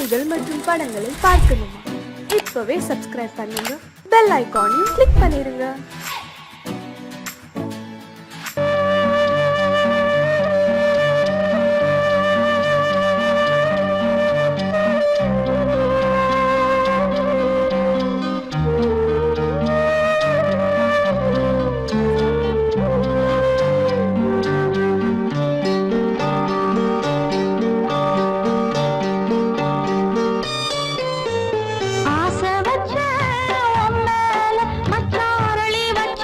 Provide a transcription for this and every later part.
காணொளிகள் மற்றும் படங்களை பார்க்கணுமா? இப்பவே சப்ஸ்கிரைப் பண்ணுங்க, பெல் ஐகானையும் கிளிக் பண்ணிருங்க. ஆசை வச்ச உன் மேல மச்சாரளி வச்ச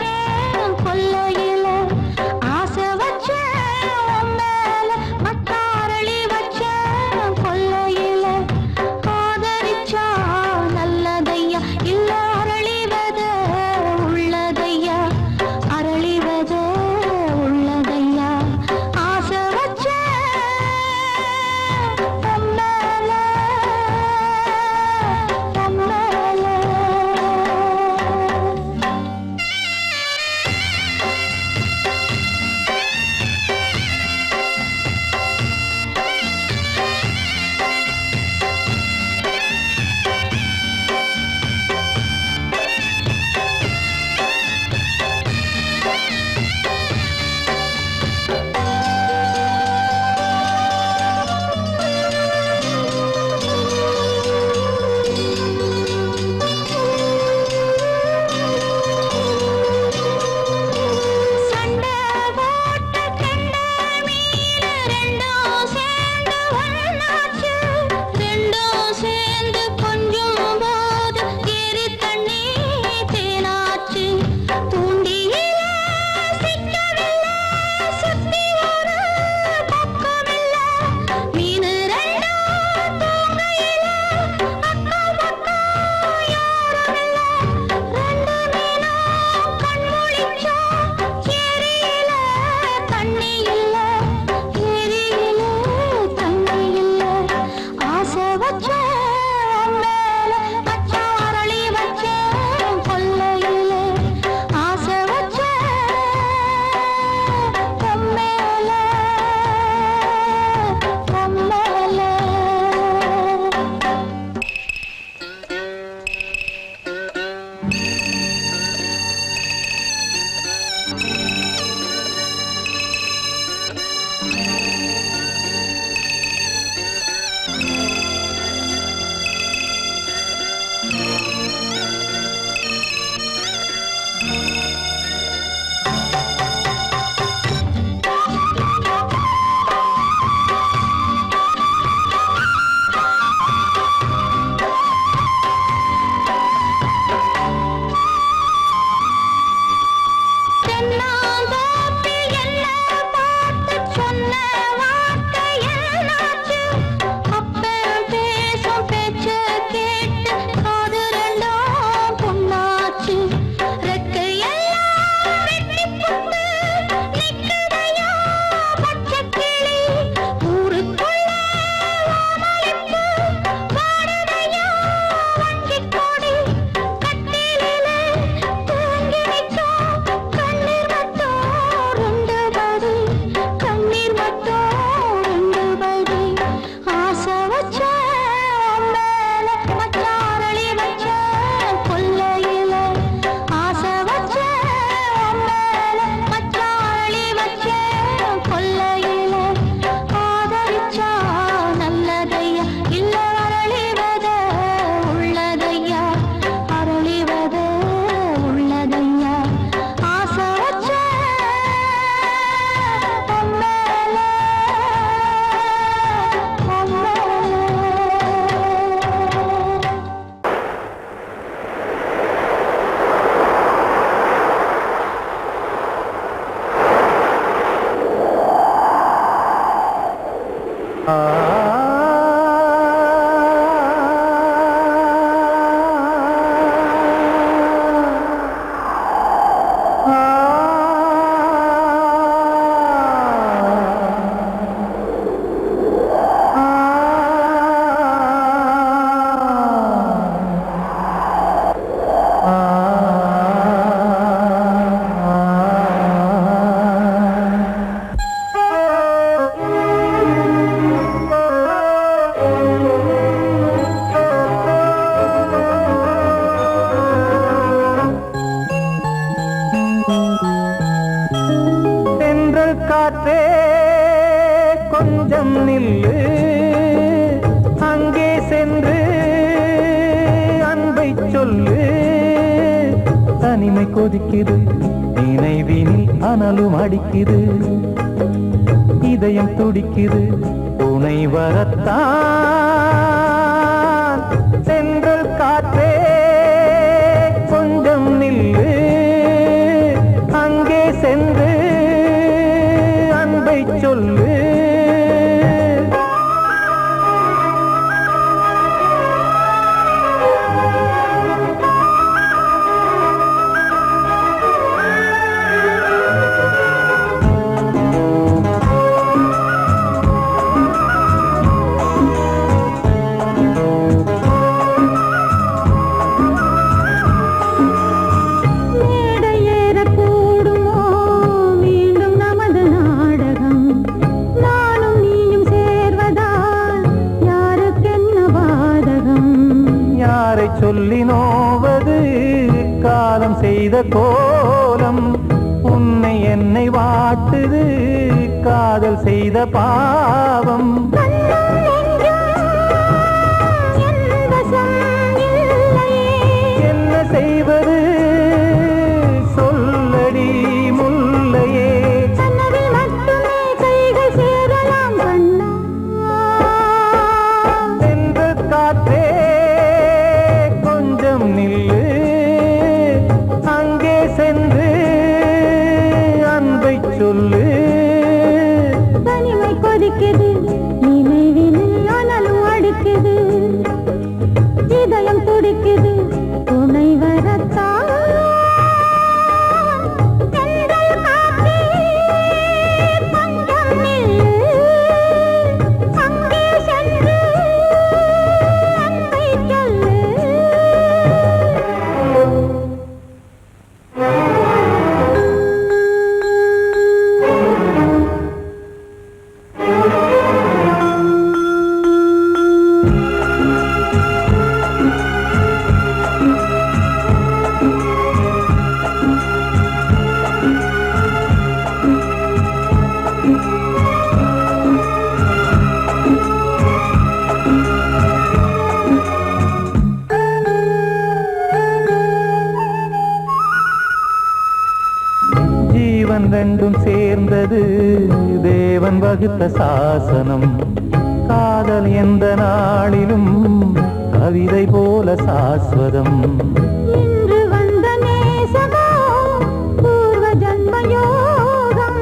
கொதிக்குது நினைவினில் அனலும் அடிக்குது இதயம் துடிக்குது துணை வரத்தான் சென்றல் காற்றே கொஞ்சம் நில்லு அங்கே சென்று அன்பை சொல்லு சொல்லி நோவது காலம் செய்த கோலம் உன்னை என்னை வாட்டுது காதல் செய்த பாவம் என்ன செய்வது சொல்லடி முல்லையே சென்று காற்றே நில்லு அங்கே சென்று அன்பை சொல்லு தனிமை கொதிக்குது நினைவினில் அனலும் அடிக்குது இதயம் துடிக்குது துணை வரத்தான் ரெண்டும் சேர்ந்தது தேவன் வகுத்த சாசனம் காதல் எந்த நாளிலும் கவிதை போல சாஸ்வதம் இன்று வந்த நேசமோ பூர்வ ஜன்மயோகம்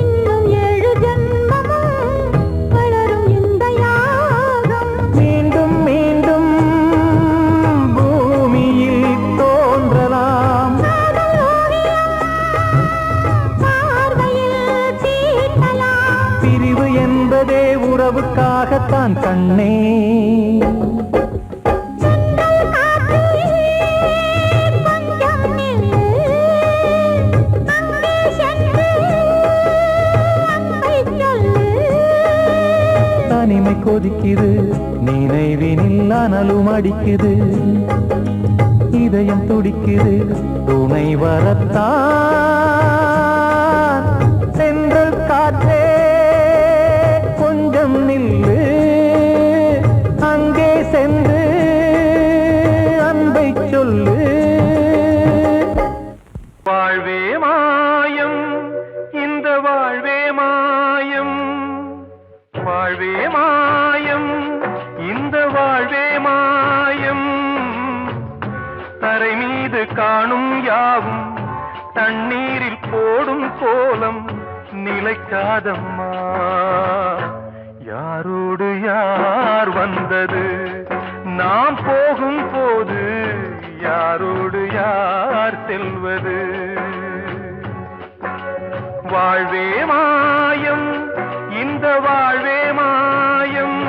இன்னும் 7 ஜன்மமும் வளரும் இந்த யாகம் மீண்டும் மீண்டும் பூமியில் தோன்றலாம் பிரிவு என்பதே உறவுக்காகத்தான் கண்ணே தனிமை கொதிக்குது நினைவினில் அனலும் அடிக்குது இதயம் துடிக்குது துணை வரத்தான் சென்றல் காற்றே கொஞ்சம் நில்லு அங்கே சென்று அன்பை சொல்லு வாழ்வே மாயம் இந்த வாழ்வே மாயம் வாழ்வே மாயம் இந்த வாழ்வே மாயம் தரை மீது காணும் யாவும் தண்ணீரில் போடும் கோலம் நிலைக்காதம்மா யாரோடு யார் வந்தது நாம் போகும் போது யாரோடு யார் செல்வது வாழ்வே மாயம் இந்த வாழ்வே மாயம்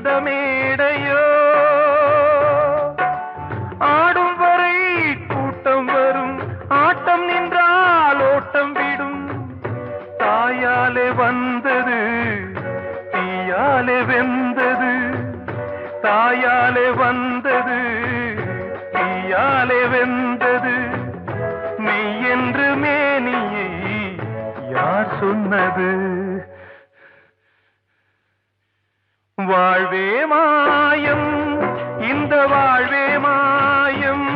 இந்த மேடையோ ஆடும் வரை கூட்டம் வரும் ஆட்டம் நின்றால் ஓட்டம் விடும் தாயாலே வந்தது தீயாலே வெந்தது தாயாலே வந்தது தீயாலே வெந்தது மெய் என்று மேனியை யார் சொன்னது வாழ்வே மாயம் இந்த வாழ்வே மாயம்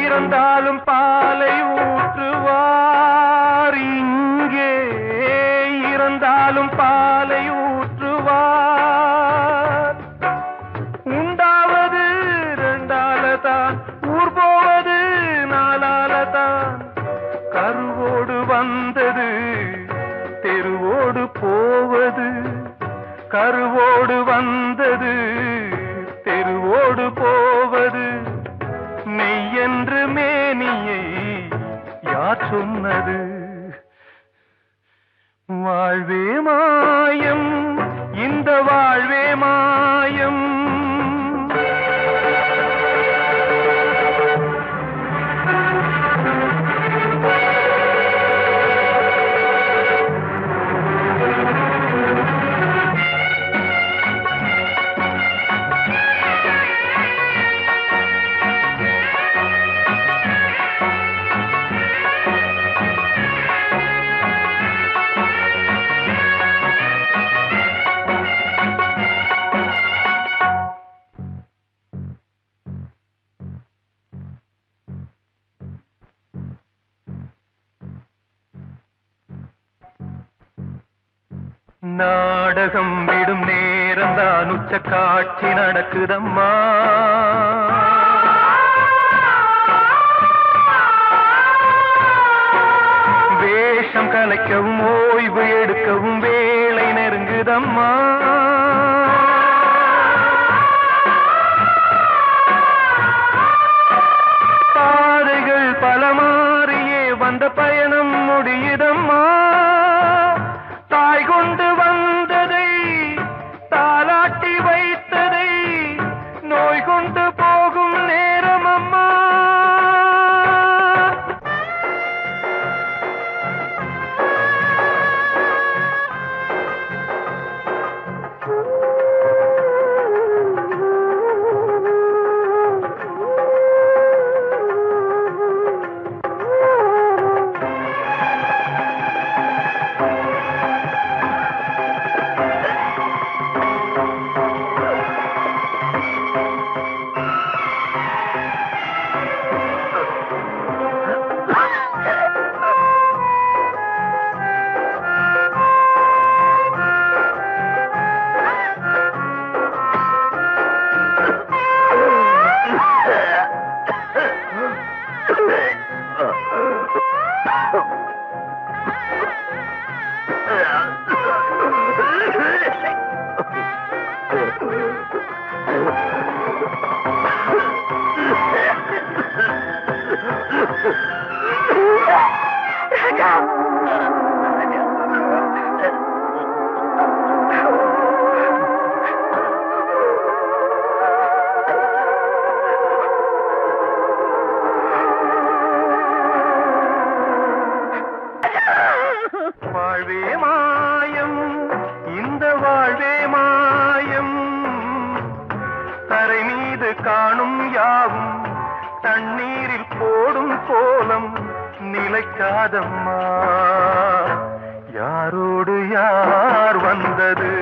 இறந்தாலும் பாலை ஊற்றுவார் இங்கே இறந்தாலும் பாலை ஊற்றுவார் உண்டாவது ரெண்டாலதான் ஊர் போவது நாலாலதான் கருவோடு வந்தது தெருவோடு போவது கருவோடு வந்தது தெருவோடு போவது மெய் என்று மேனியை யார் சொன்னது வாழ்வே மாயம் இந்த வாழ்வே மாயம் நாடகம் விடும் நேரம் தான் உச்ச காட்சி நடக்குதம்மா வேஷம் கலைக்கவும் ஓய்வு எடுக்கவும் வேளை நெருங்குதம்மா பாதைகள் பல மாறியே வந்த பயணம் முடியுதம்மா தாய் கொண்டு வந்ததை தாலாட்டி வைத்ததை நோய் கொண்டு போகும் நேரம் அம்மா வாழ்வே மாயம் இந்த வாழ்வே மாயம் தரை மீது காணும் யாவும் தண்ணீரில் போடும் கோலம் நிலைக்காதம்மா யாரோடு யார் வந்தது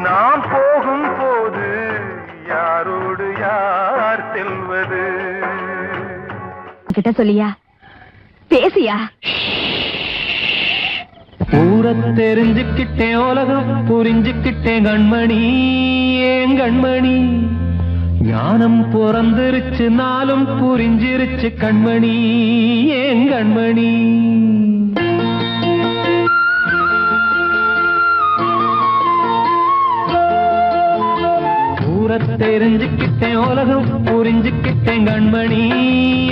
நாம் போகும் போது யாரோடு யார் செல்வது கிட்ட சொல்லியா பேசியா ஊரை தெரிஞ்சுக்கிட்டேன் உலகம் புரிஞ்சுக்கிட்டேன் கண்மணி ஏன் கண்மணி ஞானம் பிறந்திருச்சு நாளும் புரிஞ்சிருச்சு கண்மணி ஏன் கண்மணி ஊரை தெரிஞ்சுக்கிட்டேன் உலகம் புரிஞ்சுக்கிட்டேன் கண்மணி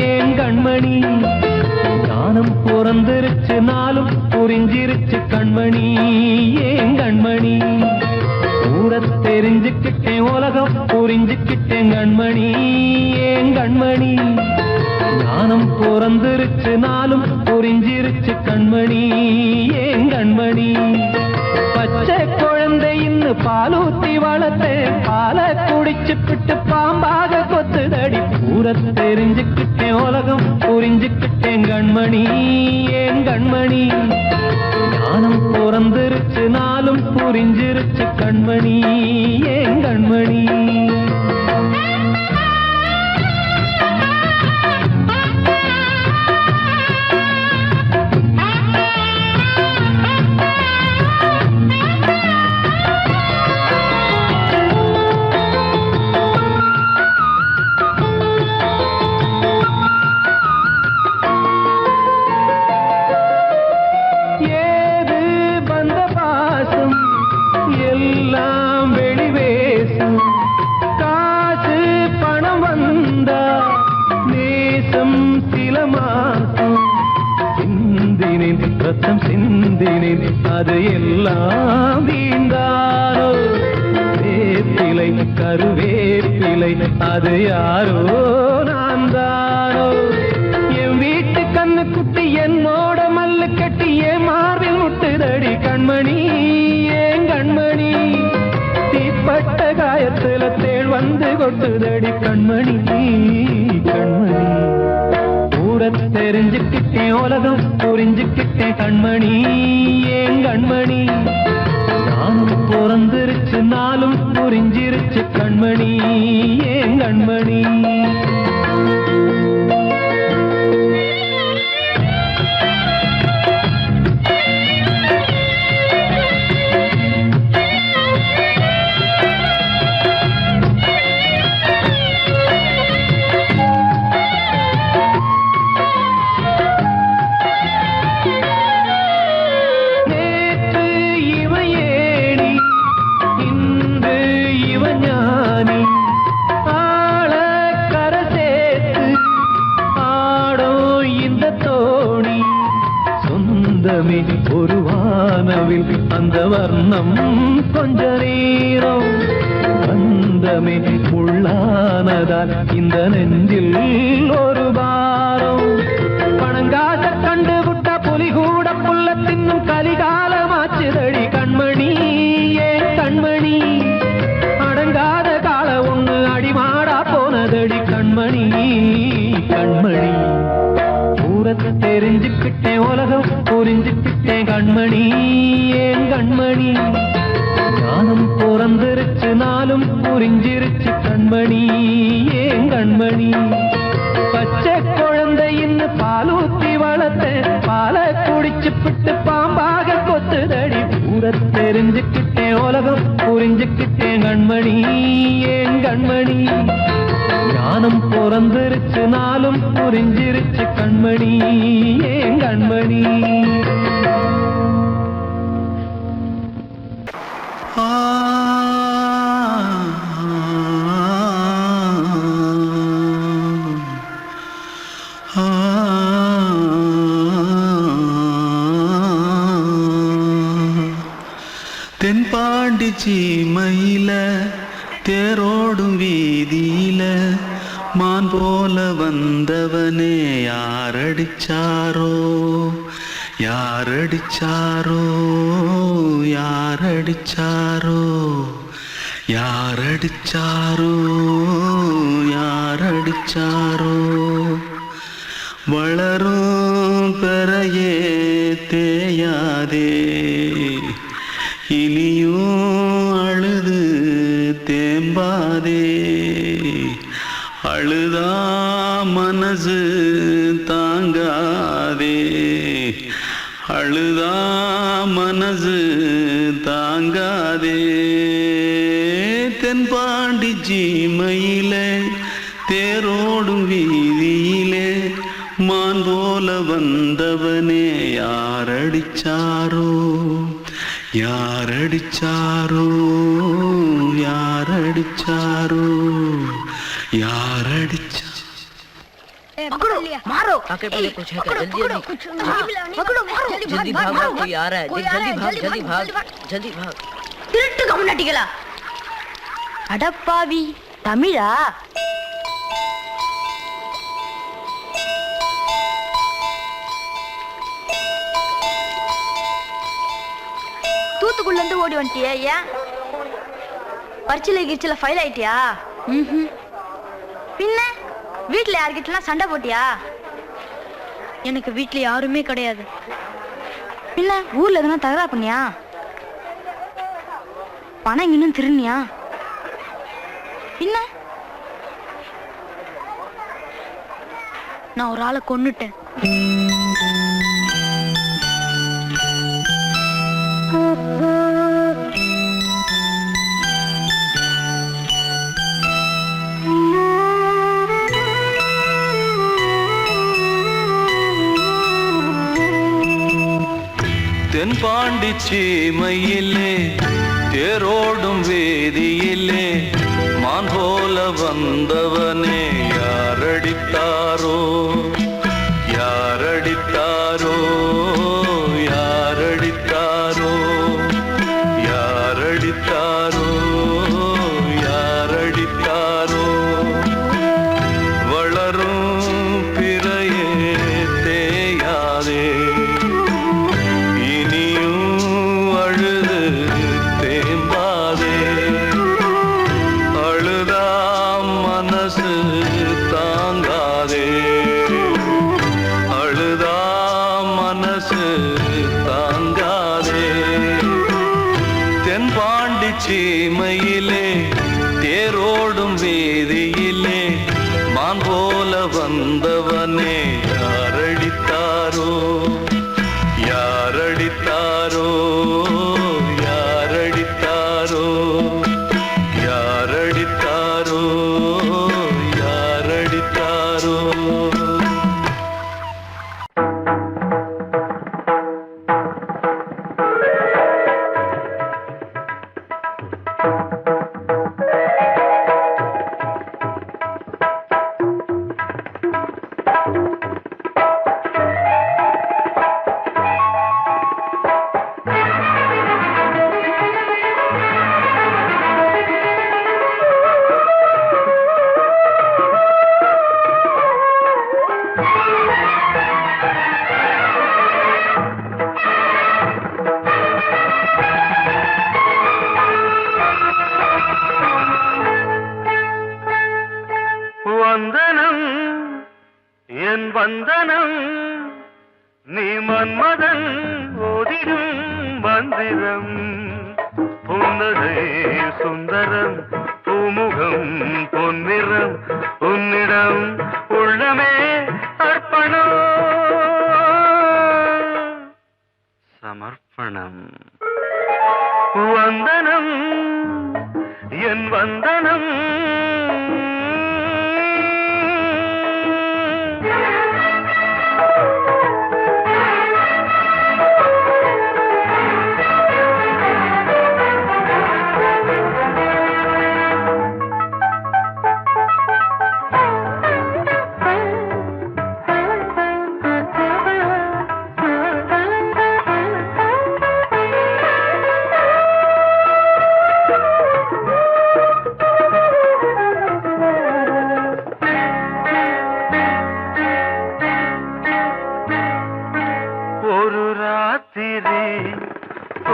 ஏன் கண்மணி ஞானம் பிறந்திருச்சு நாளும் புரிஞ்சிருச்சு கண்மணி ஏன் கண்மணி ஊரை தெரிஞ்சுக்கிட்டேன் உலகம் புரிஞ்சுக்கிட்டேன் கண்மணி ஏன் கண்மணி ஞானம் பிறந்திருச்சு நாளும் புரிஞ்சிருச்சு கண்மணி ஏன் கண்மணி பச்சை குழந்தை இன்னும் பாலூத்தி வளர்த்தேன் பாலை குடிச்சுப்பிட்டு பாம்பாக கொத்துதடி ஊரை தெரிஞ்சுக்கிட்டேன் உலகம் புரிஞ்சுக்கிட்டேன் கண்மணி ஏன் கண்மணி ஞானம் பிறந்திருச்சு நாளும் புரிஞ்சிருச்சு கண்மணி ஏன் கண்மணி ரத்தம் சிந்தினேன் அது எல்லாம் வீண்டாரோ வேப்பிலை கருவேப்பிலை அது யாரோ நான் தானோ என் வீட்டு கண்ணு குட்டி என்னோட மல்லு கட்டி என் மார்பில் முட்டுதடி கண்மணி ஏன் கண்மணி தீப்பட்ட காயத்துல தேள் வந்து கொட்டுதடி கண்மணி கண்மணி ஊரை தெரிஞ்சுக்கிட்டேன் உலகம் புரிஞ்சுக்கிட்டேன் கண்மணி ஏன் கண்மணி ஞானம் பிறந்திருச்சு நாளும் புரிஞ்சிருச்சு கண்மணி ஏன் கண்மணி ஒரு வானவில் அந்த வர்ணம் கொஞ்ச நேரம் வந்தமே உள்ளானதால் இந்த நெஞ்சில் ஒரு பாரம் பணங்காச கண்டு விட்ட புலி கூட புல்ல தின்னும் கலிகாலமாச்சுதடி கண்மணி ஏன் கண்மணி அடங்காத கால ஒண்ணு அடிமாடா போனதடி கண்மணி கண்மணி ஊரை தெரிஞ்சுக்கிட்டேன் உலகம் புரிஞ்சுக்கிட்டேன் கண்மணி ஏன் கண்மணி ஞானம் பிறந்திருச்சு நாளும் புரிஞ்சிருச்சு கண்மணி ஏன் கண்மணி பச்சை குழந்தை இன்னும் பாலூத்தி வளர்த்தேன் பாலை குடிச்சுப்பிட்டு பாம்பாக கொத்துதடி ஊரை தெரிஞ்சுக்கிட்டேன் உலகம் புரிஞ்சுக்கிட்டேன் கண்மணி ஏன் கண்மணி ஞானம் பிறந்திருச்சு நாளும் புரிஞ்சிருச்சு கண்மணி ஏன் கண்மணி தென்பாண்டி சீமையில தேரோடும் வீதியில மான் போல வந்தவனே யாரடிச்சாரோ யாரடிச்சாரோ யாரடிச்சாரோ யாரடிச்சாரோ யாரடிச்சாரோ வளரும் பெறையே தேயாதே இனியும் அழுது தேம்பாதே அழுதா மனசு தாங்காதே அழுதா மனசு தாங்காதே தென்பாண்டி சீமையிலே தேரோடும் வீதியிலே மான் போல வந்தவனே யாரடிச்சாரோ யாரடிச்சாரோ யாரடிச்சாரோ யாரடிச்சா पकड़ो मारो आके पहले कुछ है क्या जल्दी जल्दी पकड़ो मारो जल्दी भाग भाग कोई आ रहा है जल्दी भाग जल्दी भाग திருட்டு கம்யூனிட்டிகளா அடப்பாவி தமிழா தூத்துக்குள்ள இருந்து ஓடி வந்துட்டியா ஏன் பரிச்சையில கிரிச்சில ஃபைல் ஆயிட்டியா பின்ன வீட்டுல யார்கிட்டலாம் சண்டை போட்டியா எனக்கு வீட்டுல யாருமே கிடையாது பின்ன ஊர்ல எதுனா தகராறு பண்ணியா பணம் இன்னும் திருநியா பின்ன நான் ஒரு ஆளை கொன்னுட்டேன் தென்பாண்டி சீமையிலே தேரோடும் வேதியிலே மான் போல வந்தவனே யாரடித்தாரோ யாரடித்தாரோ யாரடித்தாரோ யாரடித்தாரோ யாரடித்தாரோ வளரும் பிறையே தேயாதே சீமையிலே தேரோடும் வேதியிலே மான் போல வந்தவனே யாரடித்தாரோ யாரடித்தாரோ யாரடித்தாரோ யாரடித்தாரோ யாரடித்தாரோ வந்தனம் என் வந்தனம் நீ மன்மதன் ஓதிடும் மந்திரம் புன்னகை சுந்தரம் பூமுகம் பொன்னிறம் உன்னிடம் உள்ளமே அர்ப்பணம் சமர்ப்பணம் வந்தனம் என் வந்தனம்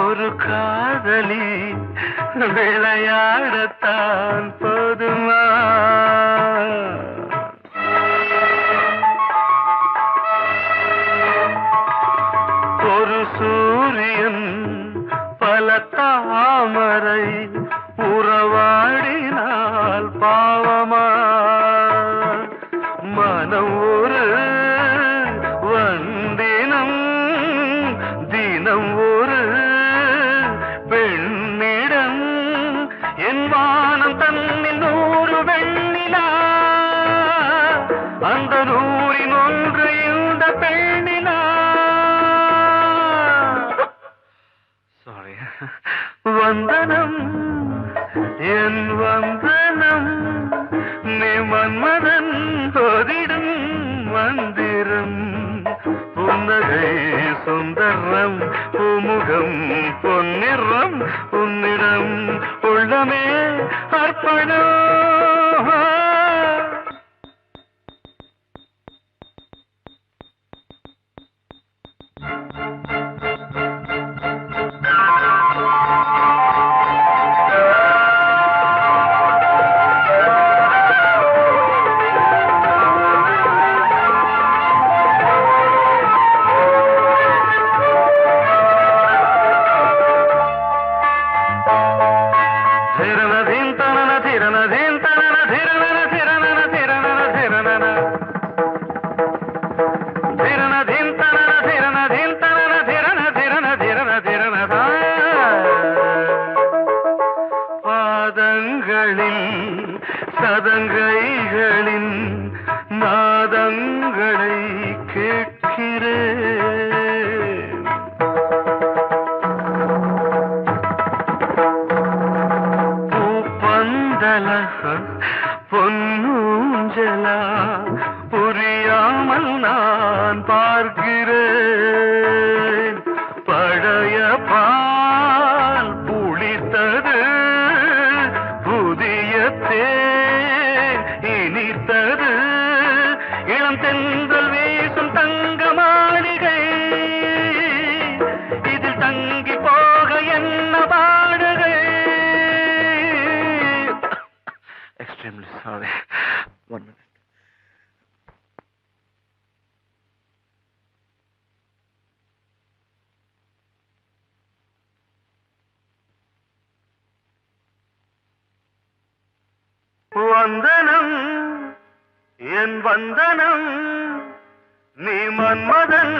ஒரு காதலி விளையாடத்தான் போதுமா ஒரு சூரியன் பல தாமரை உறவாடினால் பாவமா மனம் ஒரு வண்டினம் வந்தனம் என் வந்தனம் நீ மன்மதன் ஓதிடும் மந்திரம் புன்னகை சுந்தரம் பூமுகம் பொன்னிறம் உன்னிடம் உள்ளமே அர்ப்பணம் சதங்கைகளின் நாதங்களை கேட்கிறேன் பூப்பந்தல பொன்னூஞ்சலா புரியாமல் நான் பார்க்கிறேன் பழைய பால் புளித்தது புதிய தேன் இனித்தது இளம் தென்றல் வீசும் தங்க மாளிகை இதில் தங்கி போக என்ன பாடுகை எக்ஸ்ட்ரீம்லி சாரி ஒன் மினிட் வந்தனம் என் வந்தனம் நீ மன்மதன்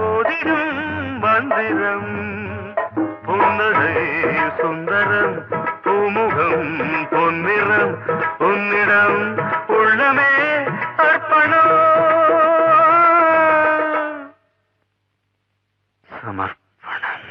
ஓதிடும் மந்திரம் புன்னகை சுந்தரம் பூமுகம் பொன்னிறம் உன்னிடம் உள்ளமே அர்ப்பணம் சமர்ப்பணம்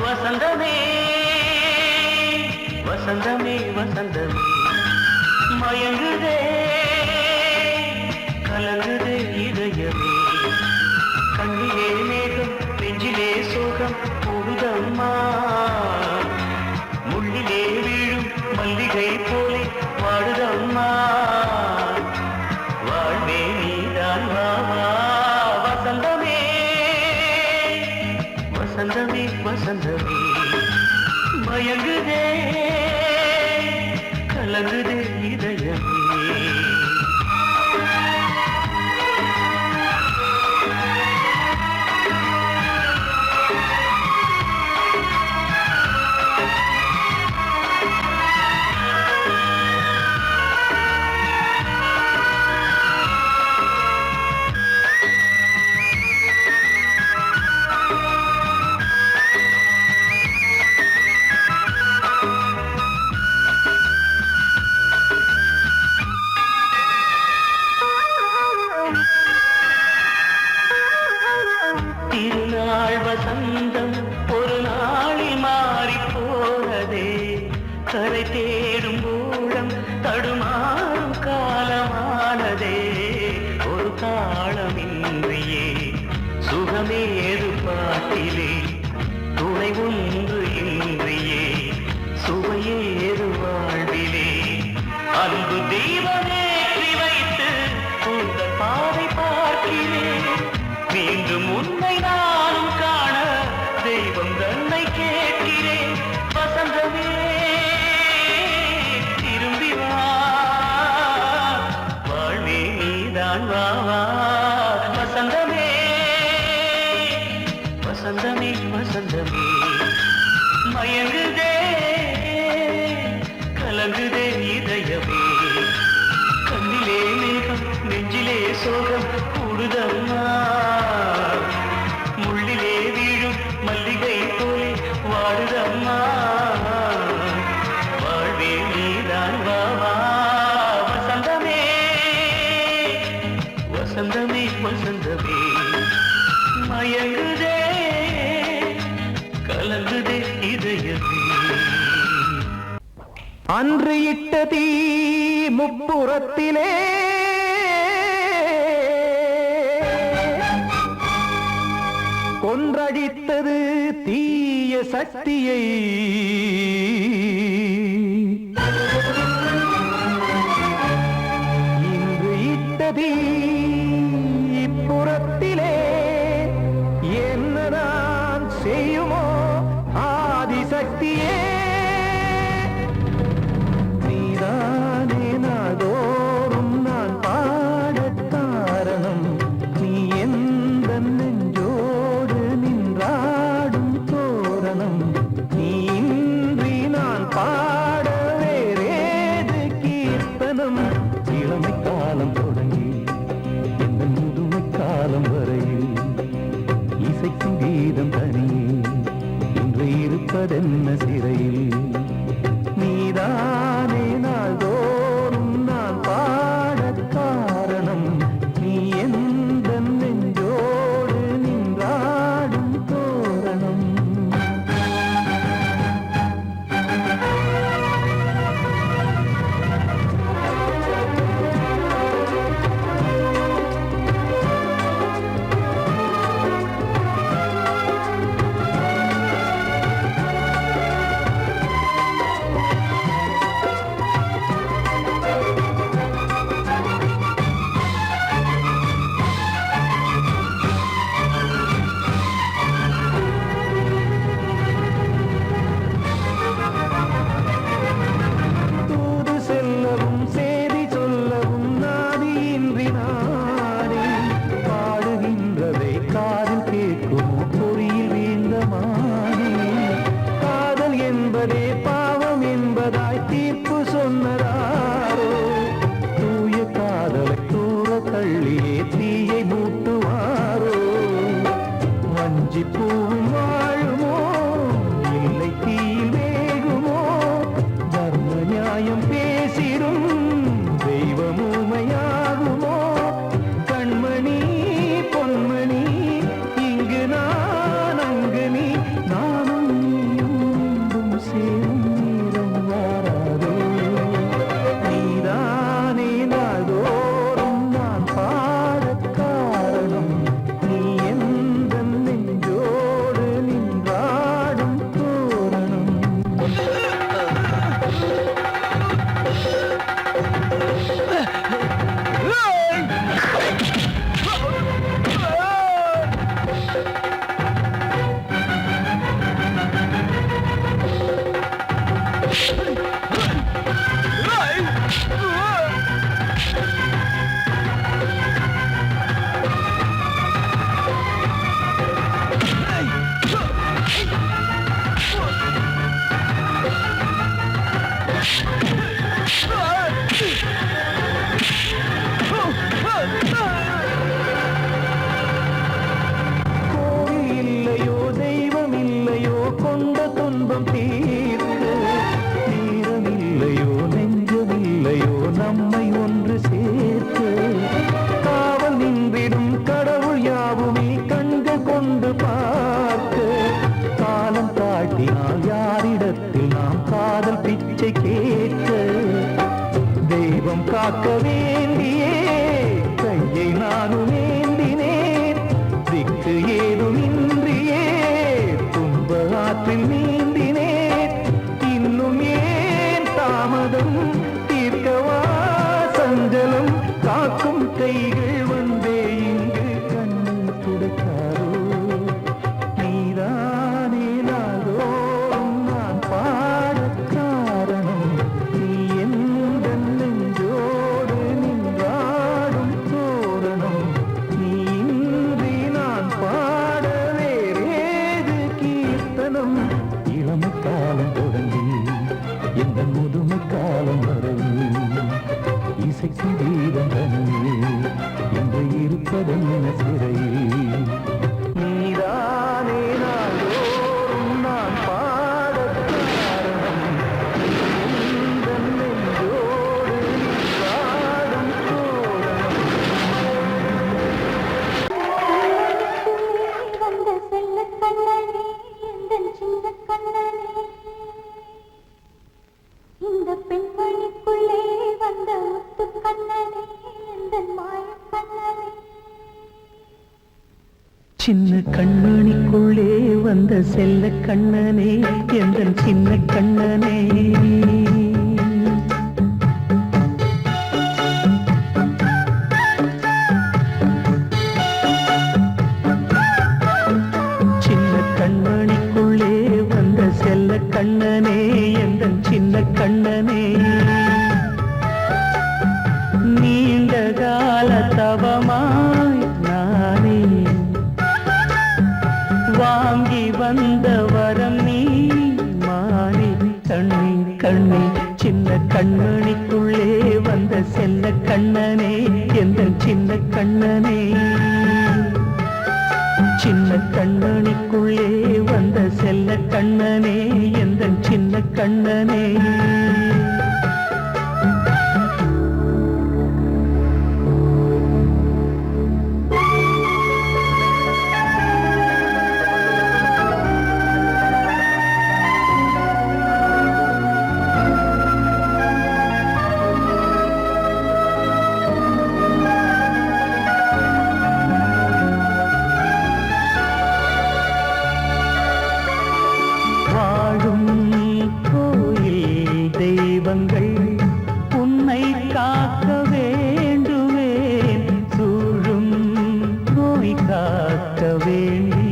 வசந்தமே வசந்தமே வசந்தமே மயங்குதே கலங்குதே இதயமே கண்ணிலே மேகம் நெஞ்சிலே சோகம் போகுதம்மா முள்ளிலே வீழும் மல்லிகை போலே வாடுதம்மா வாழ்வே நீதான் வாவா வசந்தமே வசந்தமே வசந்தமே மயங்குதே கலங்குதே இதயமே மயங்குதே கலங்குதே இதயமே கண்ணிலே மேகம் நெஞ்சிலே சோகம் கூடுதம்மா முள்ளிலே வீழும் மல்லிகை போலே வாடுதம்மா வாழ்வே நீதான் வாவா வசந்தமே வசந்தமே வசந்தமே மயங்குதே கலங்குதே இதயமே அன்று இட்ட தீ முப்புறத்திலே கொன்றடித்தது தீய சக்தியை இன்று இட்ட தீ இப்புறத்திலே என்னதான் செய்யுமோ ஆதிசக்தியே நீதானே நாடோறும் நான் பாடக் காரணம் நீ எந்த நெஞ்சோடு நின்றாடும் தோரணம் நீ இன்றி நான் பாட வேறேது கீர்த்தனம் இளமை காலம் தொடங்கி இந்த முதுமை காலம் வரையில் இசைக்கும் கீதம் தனியே இன்று இருப்பதென்ன சிறையில் நீதானே நாள்தோறும் நான் பாடக் காரணம் நீ எந்த நெஞ்சோடு நின்றாடும் தோரணம் தூது செல்லவும் சேதி சொல்லவும் நாதியின்றி நானே பாடுகின்றதை காதில் கேட்குமோ பொறியில் வீழ்ந்த மானே காதல் என்பதே பாவம் என்பதாய் தீர்ப்பு சொன்னதாரோ தூய காதலை தூர தள்ளியே தீயை மூட்டுவாரோ வஞ்சி பூவும் வாழுமோ இல்லை தீயில் வேகுமோ தர்ம நியாயம் பேசிடும் தெய்வம் ஊமையாகுமோ கண்மணி பொன்மணி இங்கு நான் அங்கு நீ நானும் நீயும் மீண்டும் சேரும் நேரம் வாராதோ நீதானே நாள்தோறும் நான் பாடக் காரணம் நீ எந்த நெஞ்சோடு நின்றாடும் தோரணம் கோவில் இல்லையோ தெய்வம் இல்லையோ கொண்ட துன்பம் தீர்க்க நேரம் இல்லையோ நெஞ்சமில்லையோ நம்மை ஒன்று சேர்க்க காவல் நின்றிடும் கடவுள் யாவுமே கண்கள் கொண்டு பார்க்க காலம் காட்டினால் யாரிடத்தில் நாம் காதல் பிச்சை கேட்க தெய்வம் காக்க வேண்டியே கையை நானும் ஏந்தினேன் திக்கு ஏதுமின்றியே துன்ப ஆற்றில் நீந்தினேன் இன்னும் ஏன் தாமதம் தீர்க்கவா சஞ்சலம் காக்கும் கைகள் வந்தே இங்கு கண்ணீர் துடைக்காரோ நீதானே நாள்தோறும் நான் பாடக் காரணம் நீ எந்த நெஞ்சோடு நின்றாடும் தோரணம் நீ இன்றி நான் பாட வேறேது கீர்த்தனம் இளமை காலம் தொடங்கி எந்த முதுமை காலம் வரையில் இசைக்கு தீபம் தனியே என்று இருப்பதென்ன சிறையில் நீதானே நாளோறும் நான் பாடக் காரணம் உந்தன் நெஞ்சோடு நீ பாடும் தோரணம் வந்த செல்ல கண்ணனே எந்தன் சின்ன கண்ணனே இந்த பெண்மணிக்குள்ளே வந்த முத்து கண்ணனே எந்தன் மாய கண்ணனே சின்ன கண்மணிக்குள்ளே வந்த செல்ல கண்ணனே எந்தன் சின்ன கண்ணனே சின்ன கண்மணிக்குள்ளே வந்த செல்ல கண்ணனே எந்தன் சின்ன கண்ணனே நீண்ட கால தவமாய் நானே வாங்கி வந்த வரம் நீ மாறி கண்ணி கண்ணி சின்ன கண்மணிக்குள்ளே வந்த செல்ல கண்ணனே எந்தன் சின்ன கண்ணனே சின்ன கண்மணிக்குள்ளே வந்த செல்ல கண்ணனே எந்தன் சின்ன கண்ணனே வாழும் கோயில் தெய்வங்கள் உன்னை காக்க வேண்டுவேன் சூழும் நோய் காக்க வேண்டி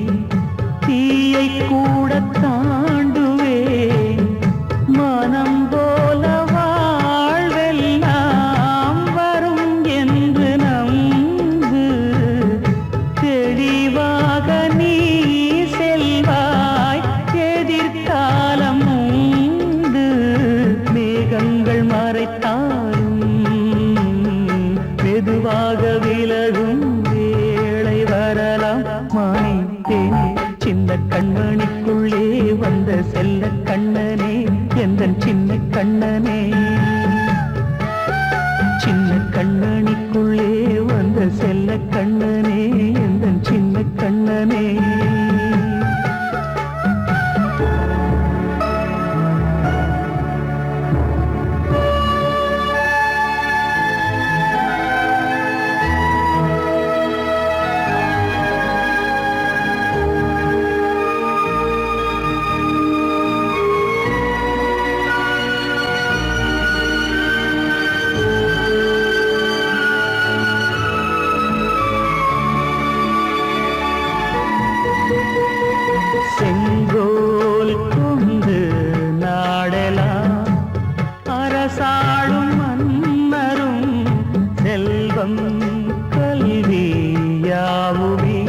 தீயை கூட தாண்டுவேன் மனம் போல வாழ்வெல்லாம் வரும் என்று நம்பு தெளிவாக நீ செல்வாய் எதிர்காலம் உண்டு மேகங்கள் மறைத்தாலும் மெதுவாக விலகும் வேளை வரலாம் மானித்தேனே சின்ன கண்மணிக்குள்ளே வந்த செல்ல கண்ணனே எந்தன் சின்ன கண்ணனே சின்ன கண்ணனிக்குள்ளே வந்த செல்ல கண்ணனே எந்தன் சின்ன கண்ணனே செங்கோல் கொண்டு நாடலாம் அரசாளும் மன்னரும் செல்வம் கல்வி யாவுமே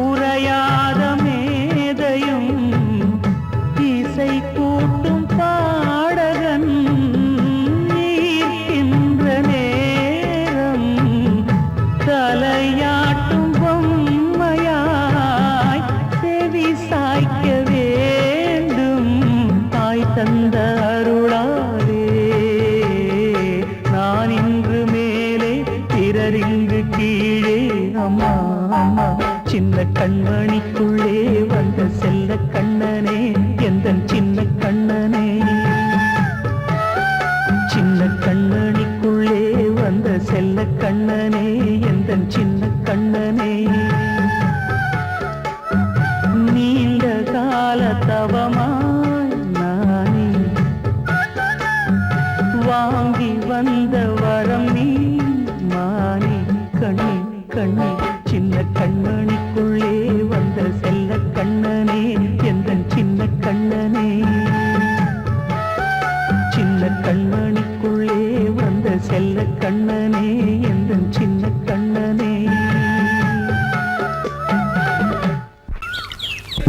உரையாத மேதையும் இசை கூட்டும் பாடகன் ஈர்க்கின்ற நேரம் தலையாட்டும் பொம்மையாய் செவி சாய்க்க வேண்டும் தாய் தந்த அருளாலே நான் இன்று மேலே பிறரிங்கு கீழே அம்மா அம்மா சின்ன கண்மணிக்குள்ளே வந்த செல்ல கண்ணனே எந்தன் சின்ன கண்ணனே சின்ன கண்ணனிக்குள்ளே வந்த செல்ல கண்ணனே எந்தன் சின்ன கண்ணனே நீண்ட கால தவமாய் நானே வாங்கி வந்த வரம் நீ மாறி கண்ணி கண்ணி சின்ன கண்ணனிக்குள்ளே வந்த செல்ல கண்ணனே எந்தன் சின்ன கண்ணனே சின்ன கண்ணனிக்குள்ளே வந்த செல்ல கண்ணனே எந்தன் சின்ன கண்ணனே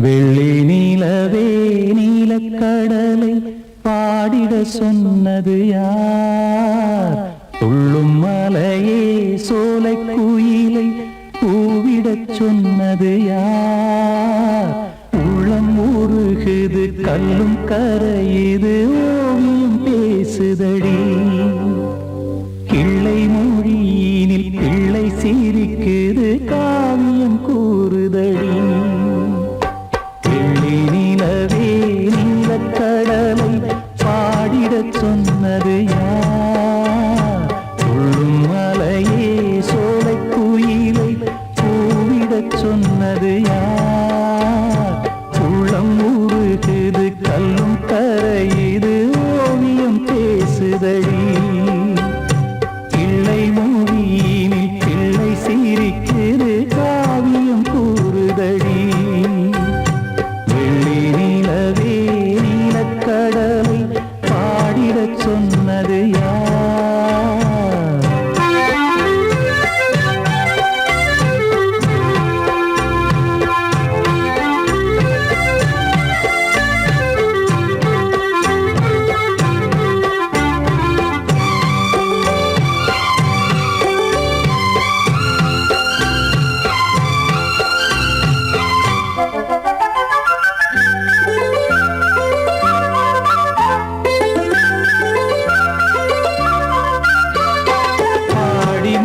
வெள்ளி நிலவே நீ நீலக்கடலை பாடிட சொன்னது யார்? துள்ளும் மலையே சோலை குயிலை கூவிடச் சொன்னது யார்? உள்ளம் உருகுது கல்லும் கரையுது ஓவியம் பேசுதடி. கிள்ளை மொழியினில் பிள்ளை சிரிக்குது காவியம் கூறுதடி. வெள்ளி நிலவே நீலக்கடலை பாடிடச் சொன்னது யார்? துள்ளும் மலையே சோலை குயிலை கூவிடச் சொன்னது யார்? உள்ளம் உருகுது கல்லும் கரையுது ஓவியம் பேசுதடி. கிள்ளை மொழியினில் பிள்ளை சிரிக்குது காவியம் கூறுதடி. வெள்ளி நிலவே நீலக்கடலை பாடிடச் சொன்னது யார்?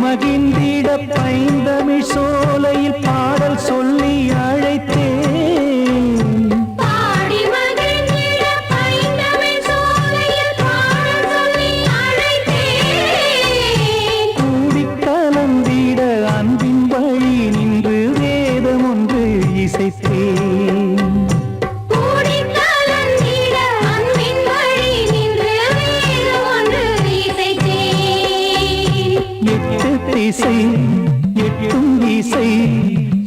மகிழ்ந்திட பைந்தமிழ் சோலையில் பாடல் சொல்லி அழைத்தேன். பாடி மகிழ்ந்திட பைந்தமிழ் சோலையில் பாடல் சொல்லி அழைத்தேன். கூடிக் கலந்திட அன்பின் வழி நின்று வேதம் ஒன்று இசைத்தேன். கூடிக் கலந்திட அன்பின் வழி நின்று வேதம் ஒன்று இசைத்தேன். எட்டு திசை எட்டும் இசை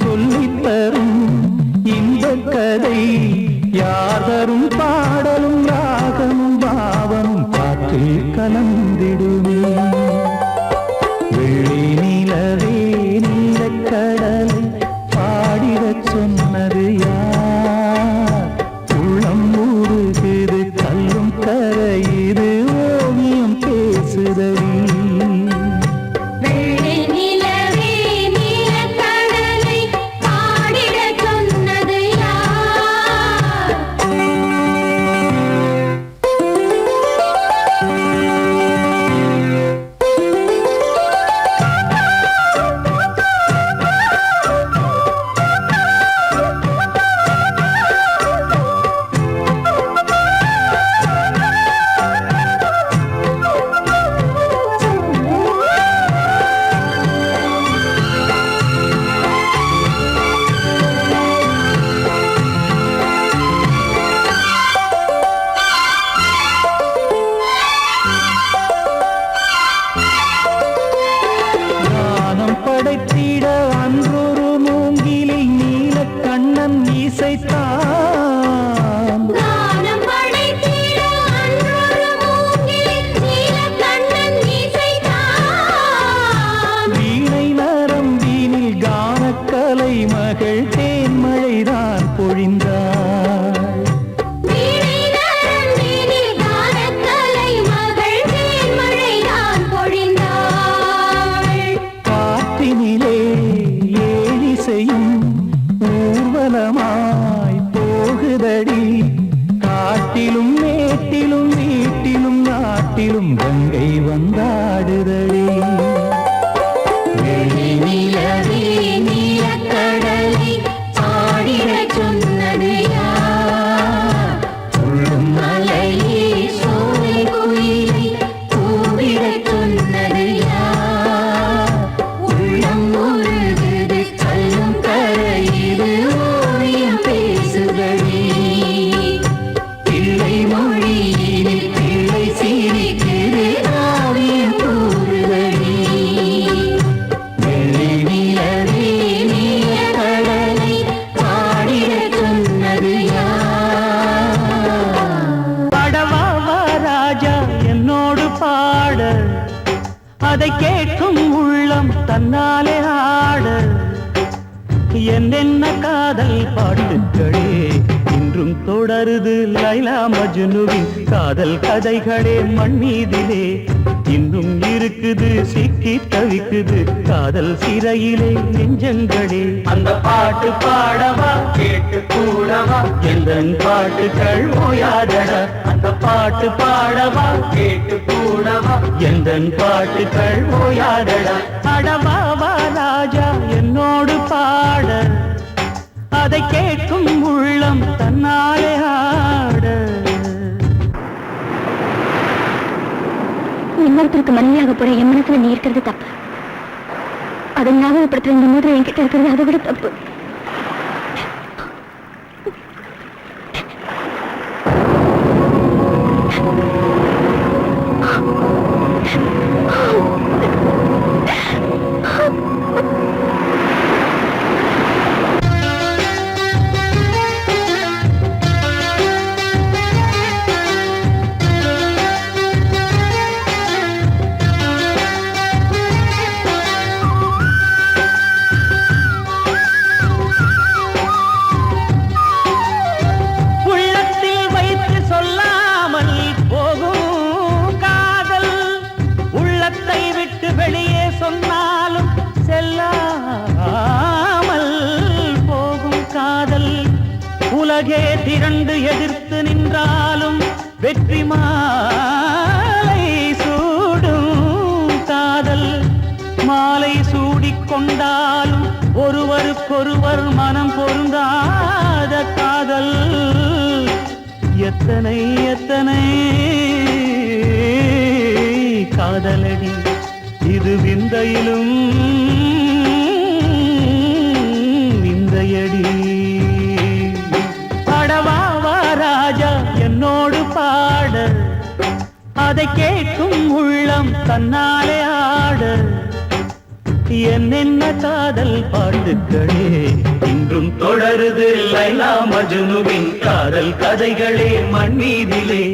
சொல்லித் தரும் இந்த கதை யார் தரும் பாடலும் ராகமும் பாவமும் காற்றில் கலந்திடுமே. வெள்ளி நிலவே நீலக்கடலை பாடிடச் சொன்னது யார்? உள்ளம் உருகுது கல்லும் கரையுது ஓவியம் பேசுதடி. வெள்ளி நிலவே நீலக்கடலை பாடிடச் சொன்னது யார்? ஞானம் படைத்திட அன்றொரு மூங்கிலில் நீலக்கண்ணன் இசைத்தான். கானம் படைத்திட அன்றொரு மூங்கிலில் நீலக்கண்ணன் இசைத்தான். வீணை நரம்பினில் கானக்கலை மகள் தேன்மழைதான் பொழிந்தாள். வீணை நரம்பினில் கானக்கலை மகள் தேன்மழைதான் பொழிந்தாள். காற்றினிலே ஏழிசையும் ஊர்வலமாய் போகுதடி. காட்டிலும் மேட்டிலும் வீட்டிலும் நாட்டிலும் கங்கை வந்தாடுதடி. வெள்ளி நிலவே நீலக்கடலை பாடிடச் சொன்னது யார்? துள்ளும் மலையே சோலை குயிலை கூவிடச் சொன்னது யார்? உள்ளம் உருகுது கல்லும் கரையுது ஓவியம் பேசுதடி. பிள்ளை மொழியினில் பிள்ளை சிரிக்குது காவியம் கூறுதடி. வெள்ளி நிலவே நீலக்கடலை பாடிடச் சொன்னது யார்? பாடவா ராஜா என்னோடு பாட, அதை கேட்கும் உள்ளம் தன்னாலே ஆட. என்னென்ன காதல் பாட்டுக்களே இன்றும் தொடருது லைலா மஜ்னுவின் காதல் கதைகளே மண் மீதிலே இன்னும் இருக்குது சிக்கி தவிக்குது காதல் சிறையிலே நெஞ்சங்களே அந்த பாட்டு பாடவா கேட்டு கூடவா எந்தன் பாட்டுகள் ஓயாதடா அந்த பாட்டு பாடவா கேட்டு கூடவா எந்தன் பாட்டுகள் ஓயாதடா அடவாவா ராஜா என்னோடு பாட அதை கேட்கும் உள்ளம் தன்னாலே ஆட இன்னொருத்தருக்கு மனைவியாக போற என் மனசுல நீ இருக்கிறது தப்பு அதை ஞாபகப்படுத்துற இந்த மோதிரம் என்கிட்ட இருக்கிறது அதை விட தப்பு உலகே திரண்டு எதிர்த்து நின்றாலும் வெற்றி மாலை சூடும் காதல் மாலை சூடிக்கொண்டாலும் ஒருவருக்கொருவர் மனம் பொருந்தாத காதல் எத்தனை எத்தனை காதலடி இது விந்தையிலும் விந்தையடி ராஜா என்னோடு பாட அதை கேட்கும் உள்ளம் தன்னாலே ஆட என்னென்ன காதல் பாட்டுகளே இன்றும் தொடருது லைலா மஜ்னுவின் காதல் கதைகளே மண் மீதிலே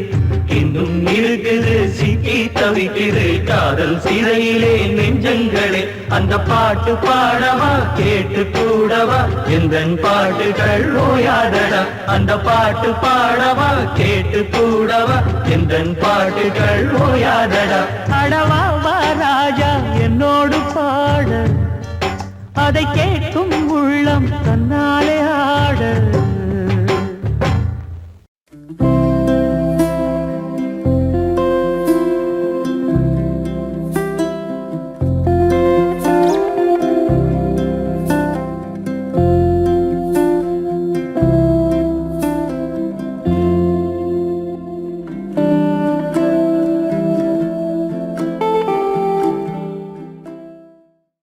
இன்னும் இருக்குது சிக்கி தவிக்குது காதல் சிறையிலே நெஞ்சங்களே அந்த பாட்டு பாடவா கேட்டு கூடவா எந்தன் பாட்டுகள் ஓயாதடா அந்த பாட்டு பாடவா கேட்டு கூடவா எந்தன் பாட்டுகள் ஓயாதடா அடவாவா ராஜா என்னோடு பாட அதை கேட்கும் உள்ளம் தன்னாலே